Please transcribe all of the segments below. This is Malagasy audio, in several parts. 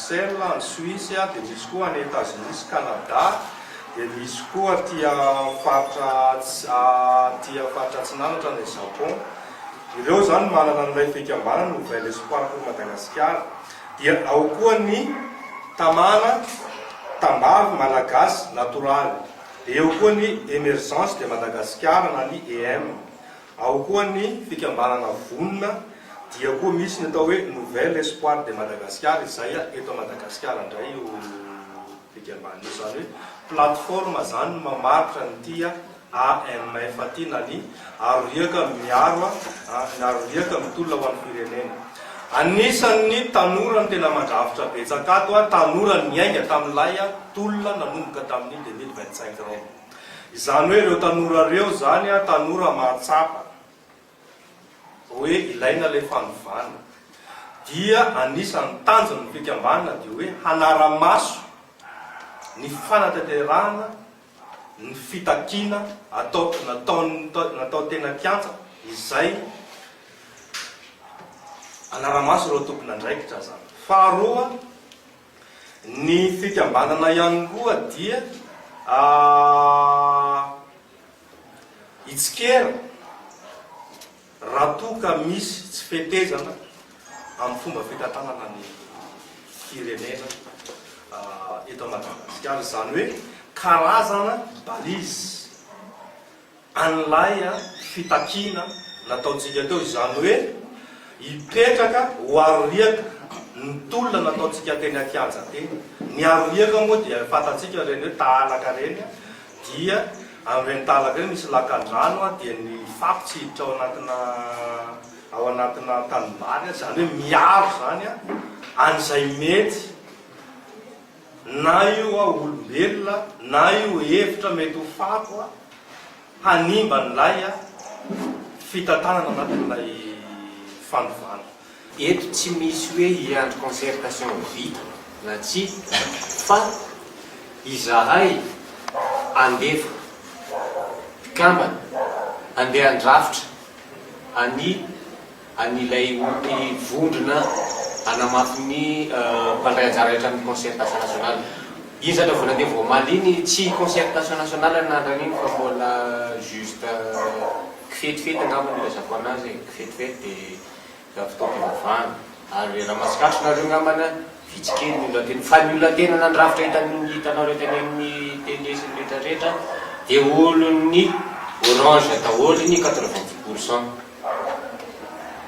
Bruxelles, en Suisse, dia misy koa any États-Unis, Canada, dia misy koa tia faritra atsinanatra ny Japon. Ireo zany manana an'ilay fikambanana Nouvel Espoir pour Madagascar. Dia ao koa ny tamana tambavy malagasy natoraly. Eo koa ny Emergence de Madagascar na ny EM. Ao koa ny fikambanana vonona, dia koa misy ny atao hoe Nouvel Espoir de Madagascar, izay eto Madagascar indray io fikambanana io, zany hoe plateforme zany mamaritra ny tia AMF aty na ny aroriaka miaro aroriaka mitolona ho an'ny firenena. Anisan'ny tanora ny tena mandrafitra betsaka ato, tanora niainga tamin'ilay tolona nanomboka tamin'ny 2025 reo. Izany hoe ireo tanora reo zany tanora mahatsapa hoe ilaina ilay fanovana. Dia anisan'ny tanjony ny fikambanana dia hoe hanara-maso ny fanatanterahana, ny fitakiana natao tena kianja, izay anara-maso ireo tompon'andraikitra zany. Faharoa, ny fikambanana ihany koa dia itsikera raha toa ka misy tsy fetezana amin'ny fomba fitantanana ny firenena eto Madagasikara, zany hoe karazana balizy an'ilay fitakiana nataontsika teo, izany hoe hipetraka ho aroriaka ny tolona nataontsika teny akianja teny. Ny aroriaka moa dia fantatsika reny hoe tahalaka reny, dia amin'ireny tahalaka reny misy lakan-drano, dia ny fampitsihiditra ao anatina tanimbary, zany hoe miaro zany an'izay mety na io olombelona na io hevitra mety ho fako hanimba n'ilay fitantanana anatin'ilay fanovana. Eto tsy misy hoe hiandro concertation vita na tsy, fa izahay andefa mpikambana andeha andrafitra an'ilay vondrona anamafy ny mpandray anjara rehetra amin'ny concertation nationale. Iny zany vao nandeha vao omaly iny tsy concertation nationale anarany iny, fa mbola juste kifetifety angamba nilazako anazy, kifetifety dia fotoam-pivavahana. Ary raha masikatrona ngambana vitsikely ny olona tena, fa ny olona tena nandrafitra hitanao rehetra any amin'ny télé sy ny rehetrarehetra dia olony Orange daholo ny 90%.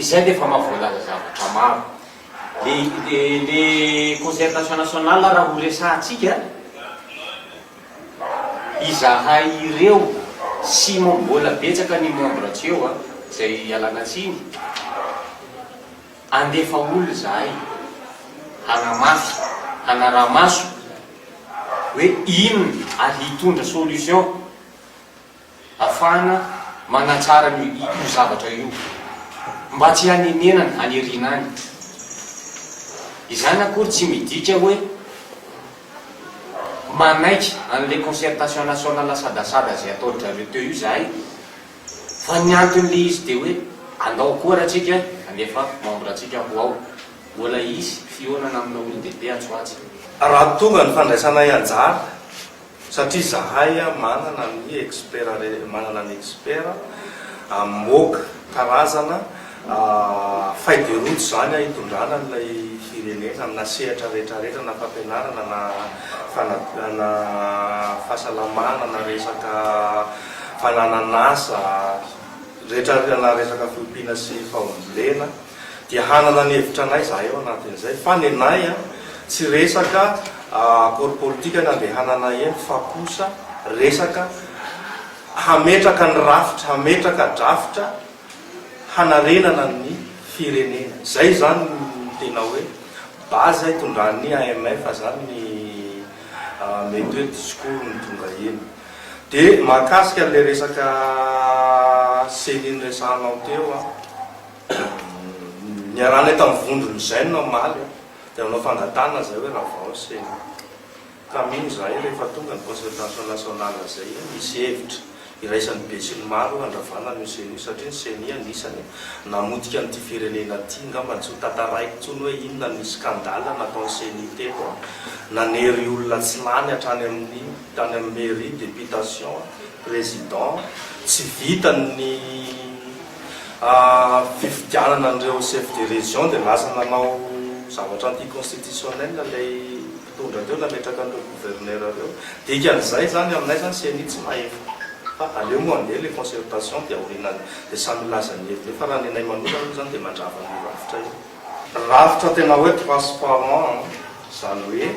Izay dia efa mahavoalaza zavatra maro. Le concertation nationale raha ho resahatsika, izahay ireo sy mbola betsaka ny membre tseo izay alana tsiny, andefa olo zahay hanamafy, hanara-maso hoe inona ary hitondra solution ahafahana manatsara io zavatra io mba tsy hanenenana haneriana any. Izany akory tsy midika hoe manaiky an'ilay concertation nationale sadasada zay ataon'izareo teo io zahay, fa ny anton'le izy dia hoe andao koa raha tsika anefa membre atsika ho ao, mbola isy fionana amina olon-dehibe antsoatsy. Raha tonga ny fandraisana anjara, satria zahay manana ny expert moka karazana feuille de route zany hitondrana n'ilay firenena amina sehatra rehetrarehetra, na fampianarana na fahasalamana, na resaka fanananasa rehetra, na resaka fiompiana sy fahombolena, dia hanana ny hevitra anay zahay eo anatin'izay. Fa ny anay tsy resaka akôry politika na andehanana eny, fa kosa resaka hametraka ny rafitra, hametraka drafitra hanarenana ny firenena. Zay zany tena hoe base hitondran'ny AMF zany ny mety hoe discours ny tonga eny. Dia mahakasika le resaka seliny resahanao teo niarana tamin'ny vondrony zay no maly, dia aminao fangatana zay hoe raha vao seny. Ka mino zahay rehefa tonga ny concertation nationale zay misy hevitra iraisan'ny be sy ny maro andravana ny seny io satria ny seny io anisany namotika n'ity firenena ty ngambany tsy ho tantaraiko tsony hoe inona ny skandala nataony seny teto nanery olona tsy lany hatrany amin'ny mairie députation président tsy vitany fifidianana an'ireo chef de région dia lasa nanao zavatra anticonstitutionnel lay mpitondra andreo nametraka an'ireo gouverneur reo dikan'izay zany aminay zany seny tsy mahefa fa aleo moa andeha le concertation dia aoriana dia samy laza ny heviny fa raha nenay manokana aloha zany dia mandrava ny rafitra io rafitra tena hoe transparent zany hoe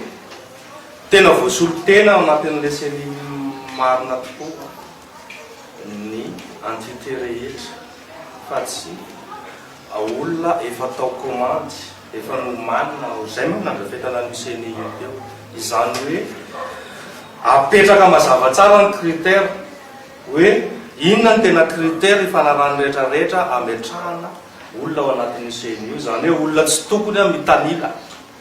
tena voasolo tena ao anatin'le seny marina tokoa ny entité rehetra fa tsy olona efa atao commande efa nomanina zay moa nandrafetana ny seny io teo izany hoe apetraka mazava tsara ny critère hoe inona ny tena critère ifanarany rehetrarehetra ametrahana olona ao anatin'ny seny io zany hoe olona tsy tokony a mitanila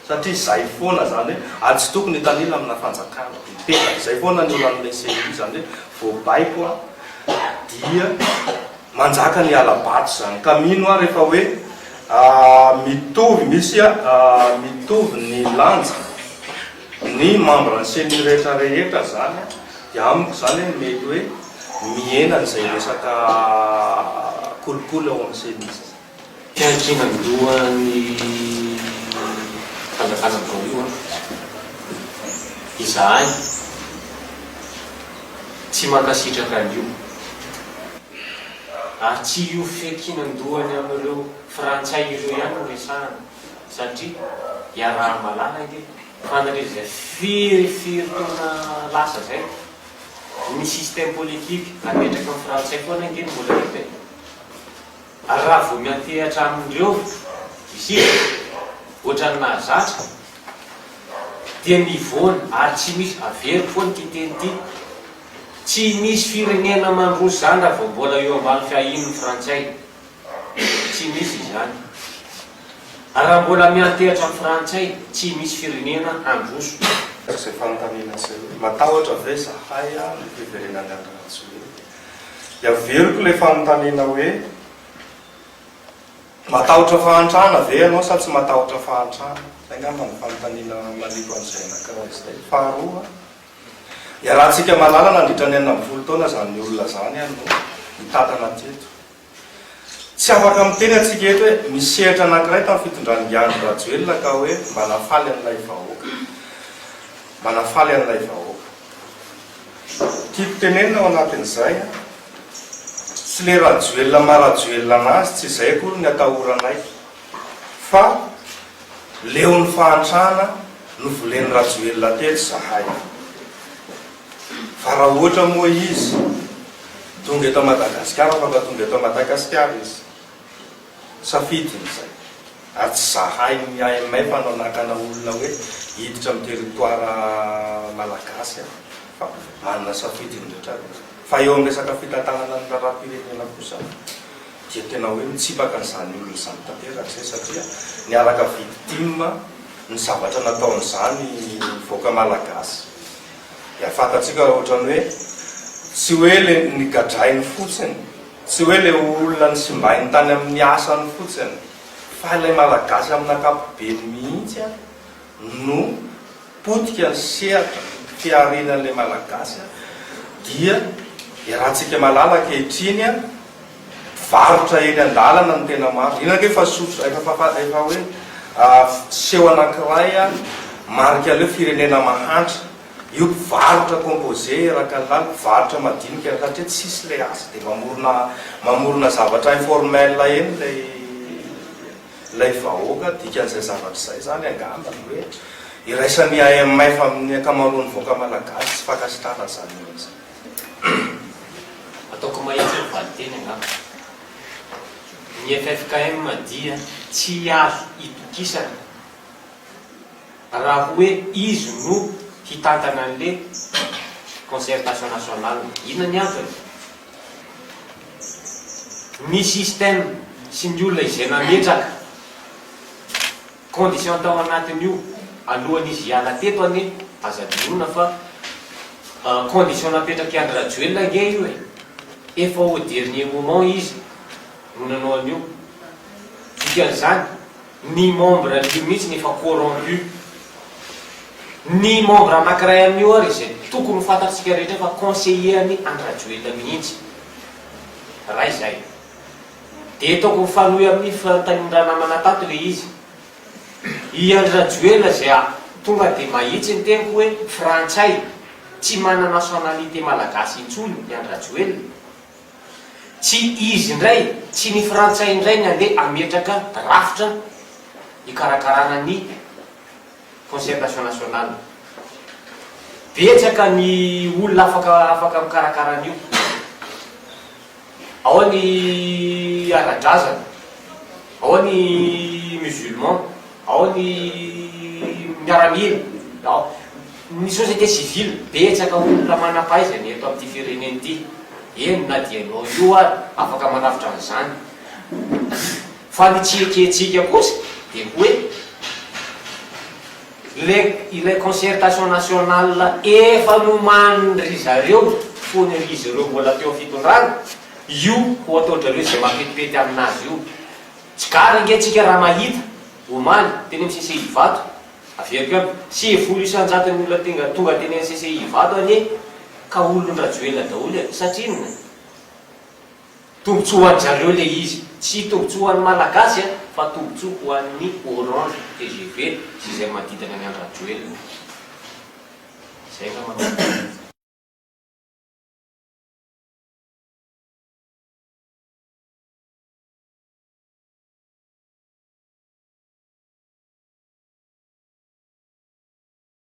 satria zay foana zany hoe tsy tokony hitanila amina fanjakana mipetraka zay foana ny olan'ilay seny io zany hoe voabaiko a dia manjaka ny alabato zany ka mino a rehefa hoe mitovy misy mitovy ny lanja ny membre ny seny rehetra rehetra zany dia amiko zany mety hoe miena n'izay resaka kolokolo ao amin'ny seny izy fiankinandohan'ny fanjakana amin'izao io izahay tsy mankasitraka an'io ary tsy io fiankinandohany amin'ireo frantsay ireo ihany no resahana satria iaraha malala ity fanatry zay firy tona lasa zay ny système politique apetraka amin'ny frantsay foana ingeny mbola hita ary raha vao miantehatra amin'ireo izy ohatrany nahazatra dia mivona ary tsy misy avery foana kiteny ty tsy misy firenena mandroso zany raha vao mbola eo ambany fiahin'ny frantsay tsy misy izany ary raha mbola miantehatra amin'ny frantsay tsy misy firenena androso zay fanontaniana zay matahotra ve zahay ny fiverenany andrahatsoe averiko le fanontaniana hoe matahotra fahantrana ve ianao sa tsy matahotra fahantrana zay ngamba ny fanontaniana maliko an'izay anakiraha izay faharoa iarahantsika malala nandritra ny 40 taona zany olona zany ano hitatana teto tsy afaka miteny atsika eto hoe misehatra anankiray tamin'ny fitondrany Giano Rajoelina ka hoe mba nafaly an'ilay vahoaka mba nafaly an'ilay vahoaka tiako tenenina ao anatin'izay tsy le Rajoelina maharajoelina anazy tsy izay kory ny atahoranay fa leo ny fahantrana no volen'ny Rajoelina teto zahay fa raha ohatra moa izy tonga eto Madagasikara afaka tonga eto Madagasikara izy safidiny zay ary tsy zahay miaimay fa nanakana olona hoe hiditra amin'ny territoire malagasy fa manana safidiny rehetra fa eo amin'ny resaka fitantanana ny raharam-pirenena kosa dia tena hoe mitsipaka n'izany olona izany tanteraka zay satria niaraka victime ny zavatra nataon'izany voaka malagasy dia fantatsika ohatrany hoe tsy hoe le nigadrainy fotsiny tsy hoe le olona ny simbainy tany amin'ny asany fotsiny fa ilay malagasy amin'ny ankapobeny mihitsy no potika ny sehatra fiarinan'ilay malagasy dia iarahantsika malala ankehitriny varotra eny an-dalana ny tena maro inona fa sotro efa hoe seho anankiray marika leo firenena mahantra io varotra composé erakalala varotra madinika satria tsisy le asa dia mamorona zavatra informel eny lay vahoaka dikan'izay zavatra zay zany angambany hoe iraisany AMF amin'ny akamaroany voaka malagasy tsy fakasitrana zany izy ataoko mahitsy ny valiteny angamba ny FFKM dia tsy azo itokisana raha hoe izy no hitantana an'le concertation nationale inona ny antony ny système sy ny olona izay nametraka condition tao anatin'io alohan'izy hiala teto any aza dinona fa condition napetraka Andry Rajoelina nge io efa au dernier moment izy no nanao an'io. Dikan'izany ny membre an'io mihitsy ny efa corrompu. Ny membre anankiray amin'io ary izay tokony fantatsika rehetra fa conseiller-ny Andrajoelina mihitsy. Raha izay. Dia ataoko mifanohy amin'ny fanontaniana manatato le izy. I Andrajoelina izay tonga dia mahitsy ny teniko hoe frantsay, tsy mana nationalité malagasy intsony ny Andrajoelina. Tsy izy indray, tsy ny frantsay indray ny andeha ametraka rafitra hikarakarana ny concertation nationale. Betsaka ny olona afaka mikarakara an'io. Ao ny ara-drazana, ao ny musulman, ao ny miaramila, ny société civile, betsaka olona manam-pahaizana eto amin'ity fireneny ity. Eny na dia anao io ary afaka manafitra an'izany. Fa ny tsieketsika kosa dia hoe ilay concertation nationale efa nomanindry zareo fony izy ireo mbola teo fitondrana, io ho ataondrareo izay mampetipety aminazy io. Tsy kara nge raha mahita omaly teny amin'ny CCI vato averiko aby 9 isan-jaton'ny olona tonga teny amin'ny CCI vato anie ka olon-Rajoelina daholo satria tombotsoa ho an'ny zareo le izy, tsy tombotsoa ho an'ny malagasy fa tombotsoa ho an'ny Orange TGV sy izay manodidina ny Andrajoelina. Zay nga manao.